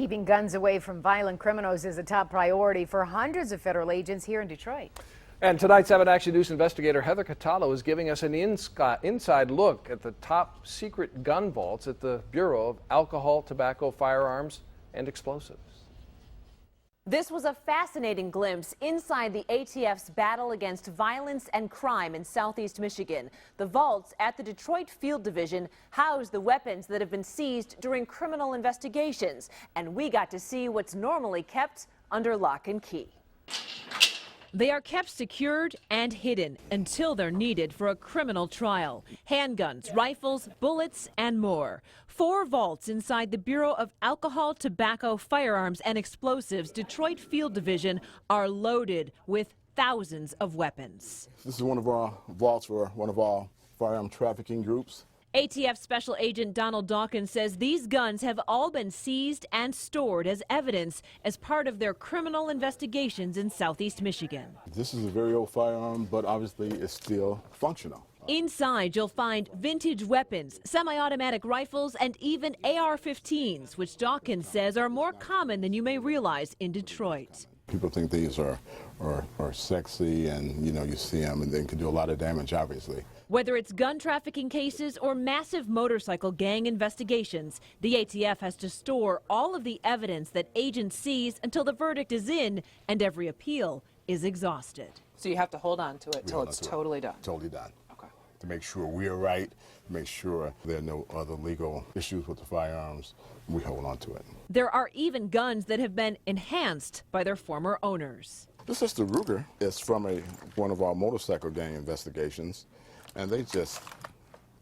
Keeping guns away from violent criminals is a top priority for hundreds of federal agents here in Detroit. And tonight's 7 Action News investigator Heather Catallo is giving us an inside look at the top secret gun vaults at the Bureau of Alcohol, Tobacco, Firearms, and Explosives. This was a fascinating glimpse inside the ATF's battle against violence and crime in southeast Michigan. The vaults at the Detroit Field Division house the weapons that have been seized during criminal investigations, and we got to see what's normally kept under lock and key. They are kept secured and hidden until they're needed for a criminal trial. Handguns, rifles, bullets, and more. 4 vaults inside the Bureau of Alcohol, Tobacco, Firearms, and Explosives Detroit Field Division are loaded with thousands of weapons. This is one of our vaults for one of our firearm trafficking groups. ATF Special Agent Donald Dawkins says these guns have all been seized and stored as evidence as part of their criminal investigations in southeast Michigan. This is a very old firearm, but obviously it's still functional. Inside, you'll find vintage weapons, semi-automatic rifles, and even AR-15s, which Dawkins says are more common than you may realize in Detroit. People think these are sexy, and you see them and they can do a lot of damage, obviously. Whether it's gun trafficking cases or massive motorcycle gang investigations, the ATF has to store all of the evidence that agents seize until the verdict is in and every appeal is exhausted. So you have to hold on to it till it's totally done? Totally done. Okay. To make sure we're right, to make sure there are no other legal issues with the firearms, we hold on to it. There are even guns that have been enhanced by their former owners. This is the Ruger. It's from one of our motorcycle gang investigations, and they just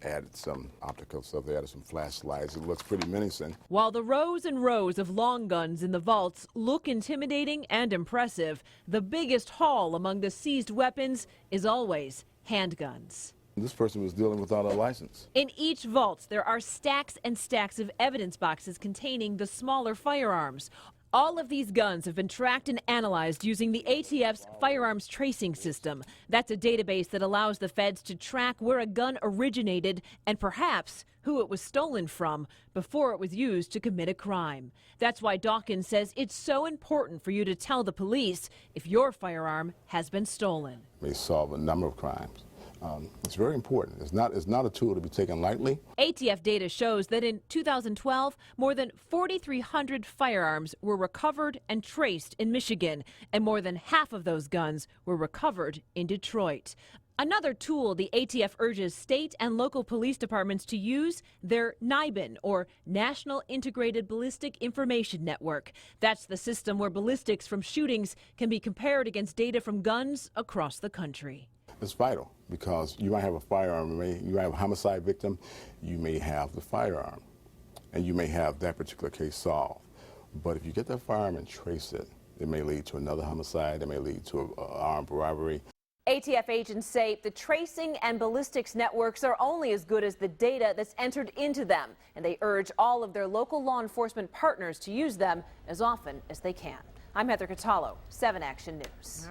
added some optical stuff. They added some flashlights. It looks pretty menacing. While the rows and rows of long guns in the vaults look intimidating and impressive, the biggest haul among the seized weapons is always handguns. This person was dealing without a license. In each vault, there are stacks and stacks of evidence boxes containing the smaller firearms. All of these guns have been tracked and analyzed using the ATF's firearms tracing system. That's a database that allows the feds to track where a gun originated and perhaps who it was stolen from before it was used to commit a crime. That's why Dawkins says it's so important for you to tell the police if your firearm has been stolen. They solve a number of crimes. It's very important. It's not a tool to be taken lightly. ATF data shows that in 2012, more than 4,300 firearms were recovered and traced in Michigan, and more than half of those guns were recovered in Detroit. Another tool the ATF urges state and local police departments to use, their NIBIN, or National Integrated Ballistic Information Network. That's the system where ballistics from shootings can be compared against data from guns across the country. It's vital because you might have a firearm, you might have a homicide victim, you may have the firearm, and you may have that particular case solved. But if you get that firearm and trace it, it may lead to another homicide, it may lead to an armed robbery. ATF agents say the tracing and ballistics networks are only as good as the data that's entered into them, and they urge all of their local law enforcement partners to use them as often as they can. I'm Heather Catallo, 7 Action News.